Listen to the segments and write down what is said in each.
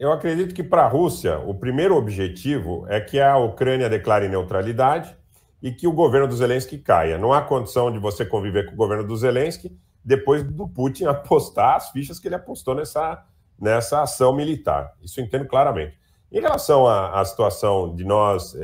Eu acredito que para a Rússia, o primeiro objetivo é que a Ucrânia declare neutralidade e que o governo do Zelensky caia. Não há condição de você conviver com o governo do Zelensky depois do Putin apostar as fichas que ele apostou nessa ação militar. Isso eu entendo claramente. Em relação à situação de nós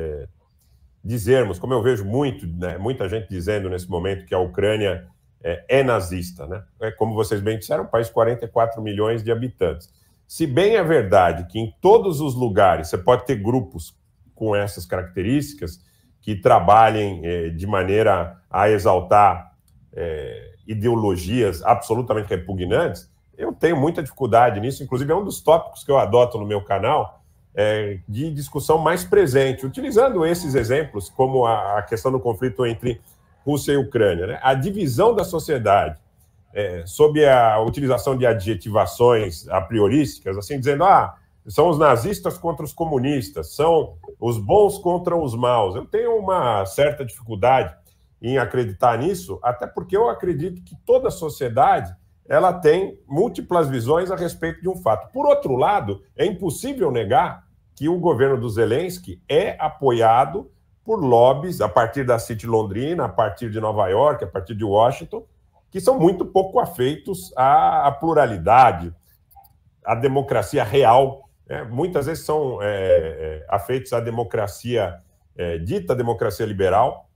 dizermos, como eu vejo muita gente dizendo nesse momento que a Ucrânia é nazista, né? Como vocês bem disseram, um país de 44 milhões de habitantes. Se bem é verdade que em todos os lugares você pode ter grupos com essas características que trabalhem de maneira a exaltar ideologias absolutamente repugnantes, eu tenho muita dificuldade nisso. Inclusive, é um dos tópicos que eu adoto no meu canal de discussão mais presente, utilizando esses exemplos, como a questão do conflito entre Rússia e Ucrânia, né? A divisão da sociedade sob a utilização de adjetivações a priorísticas, assim, dizendo, são os nazistas contra os comunistas, são os bons contra os maus. Eu tenho uma certa dificuldade em acreditar nisso, até porque eu acredito que toda a sociedade ela tem múltiplas visões a respeito de um fato. Por outro lado, é impossível negar que o governo do Zelensky é apoiado por lobbies a partir da City Londrina, a partir de Nova York, a partir de Washington, que são muito pouco afeitos à pluralidade, à democracia real. Muitas vezes são afeitos à democracia, dita democracia liberal,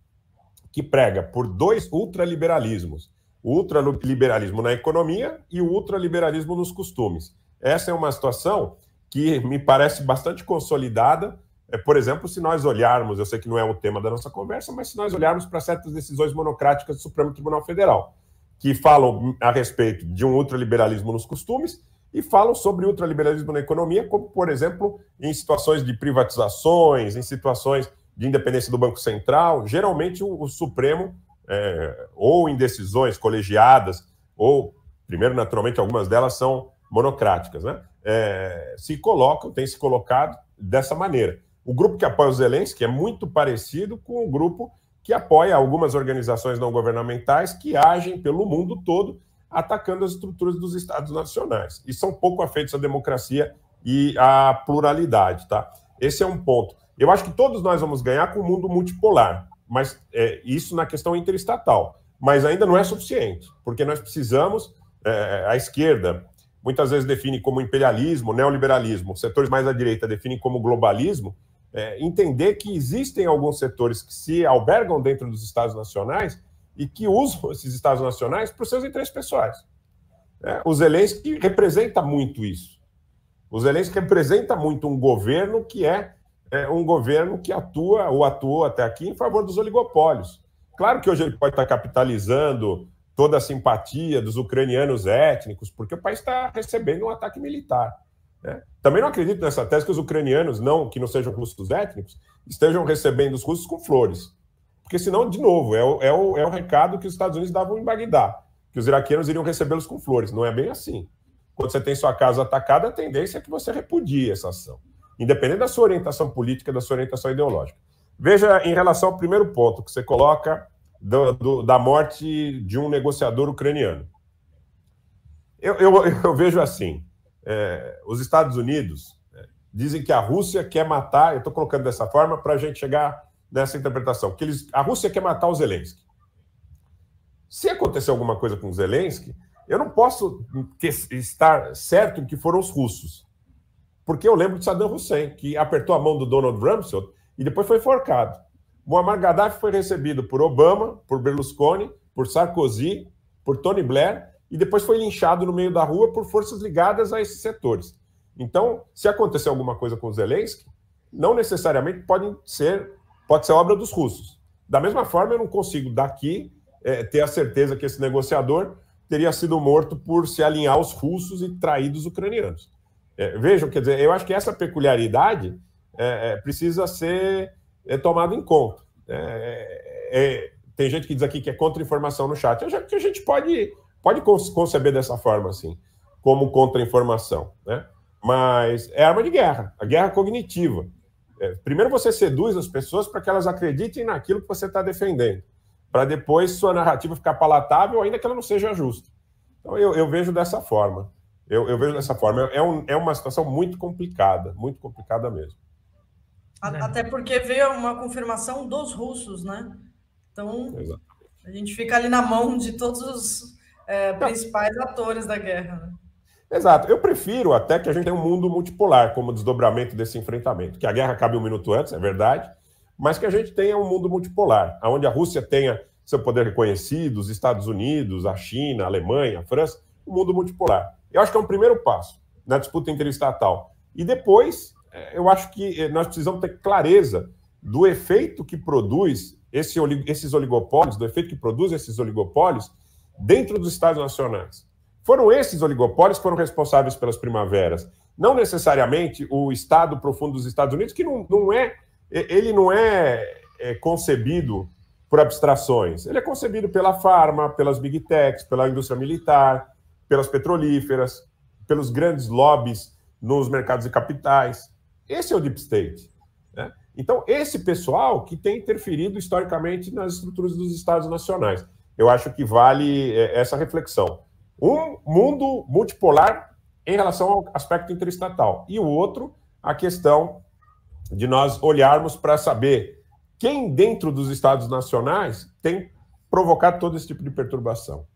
que prega por dois ultraliberalismos. O ultraliberalismo na economia e o ultraliberalismo nos costumes. Essa é uma situação que me parece bastante consolidada. Por exemplo, se nós olharmos, eu sei que não é o tema da nossa conversa, mas se nós olharmos para certas decisões monocráticas do Supremo Tribunal Federal, que falam a respeito de um ultraliberalismo nos costumes e falam sobre ultraliberalismo na economia, como, por exemplo, em situações de privatizações, em situações de independência do Banco Central. Geralmente o Supremo, ou em decisões colegiadas, ou, primeiro, naturalmente, algumas delas são monocráticas, né? Tem se colocado dessa maneira. O grupo que apoia o Zelensky é muito parecido com o grupo que apoia algumas organizações não governamentais que agem pelo mundo todo, atacando as estruturas dos Estados nacionais. E são pouco afeitos à democracia e à pluralidade, tá? Esse é um ponto. Eu acho que todos nós vamos ganhar com o mundo multipolar, mas isso na questão interestatal. Mas ainda não é suficiente, porque nós precisamos, a esquerda muitas vezes define como imperialismo, neoliberalismo, setores mais à direita definem como globalismo, entender que existem alguns setores que se albergam dentro dos Estados nacionais e que usam esses Estados nacionais para os seus interesses pessoais. O Zelensky representa muito isso. O Zelensky representa muito um governo que um governo que atua, ou atuou até aqui, em favor dos oligopólios. Claro que hoje ele pode estar capitalizando toda a simpatia dos ucranianos étnicos, porque o país está recebendo um ataque militar. Também não acredito nessa tese que os ucranianos, que não sejam russos étnicos, estejam recebendo os russos com flores. Porque senão, de novo, é o recado que os Estados Unidos davam em Bagdá, que os iraquianos iriam recebê-los com flores. Não é bem assim. Quando você tem sua casa atacada, a tendência é que você repudie essa ação, independente da sua orientação política, da sua orientação ideológica. Veja, em relação ao primeiro ponto que você coloca da morte de um negociador ucraniano. Eu vejo assim, os Estados Unidos dizem que a Rússia quer matar, eu estou colocando dessa forma para a gente chegar nessa interpretação, que a Rússia quer matar o Zelensky. Se acontecer alguma coisa com o Zelensky, eu não posso estar certo em que foram os russos, porque eu lembro de Saddam Hussein, que apertou a mão do Donald Rumsfeld e depois foi enforcado. Muammar Gaddafi foi recebido por Obama, por Berlusconi, por Sarkozy, por Tony Blair, e depois foi linchado no meio da rua por forças ligadas a esses setores. Então, se acontecer alguma coisa com o Zelensky, não necessariamente pode ser obra dos russos. Da mesma forma, eu não consigo daqui ter a certeza que esse negociador teria sido morto por se alinhar aos russos e trair os ucranianos. Vejam, quer dizer, eu acho que essa peculiaridade precisa ser tomada em conta. Tem gente que diz aqui que é contra-informação no chat. Eu já que a gente pode conceber dessa forma, assim, como contra-informação, né? Mas é arma de guerra, a guerra cognitiva. Primeiro você seduz as pessoas para que elas acreditem naquilo que você está defendendo, para depois sua narrativa ficar palatável, ainda que ela não seja justa. Então eu vejo dessa forma. Eu vejo dessa forma. É uma situação muito complicada mesmo. Até porque veio uma confirmação dos russos, né? Então, exato, a gente fica ali na mão de todos os principais atores da guerra, né? Exato. Eu prefiro até que a gente tenha um mundo multipolar como desdobramento desse enfrentamento. Que a guerra acabe um minuto antes, é verdade, mas que a gente tenha um mundo multipolar, onde a Rússia tenha seu poder reconhecido, os Estados Unidos, a China, a Alemanha, a França, um mundo multipolar. Eu acho que é um primeiro passo na disputa interestatal. E depois, eu acho que nós precisamos ter clareza do efeito que produz esses oligopólios, do efeito que produz esses oligopólios dentro dos Estados nacionais. Foram esses oligopólios que foram responsáveis pelas primaveras. Não necessariamente o Estado profundo dos Estados Unidos, que não é concebido por abstrações. Ele é concebido pela farma, pelas big techs, pela indústria militar, pelas petrolíferas, pelos grandes lobbies nos mercados de capitais. Esse é o deep state, né? Então, esse pessoal que tem interferido historicamente nas estruturas dos Estados nacionais. Eu acho que vale essa reflexão. Um mundo multipolar em relação ao aspecto interestatal. E o outro, a questão de nós olharmos para saber quem dentro dos Estados nacionais tem provocado todo esse tipo de perturbação.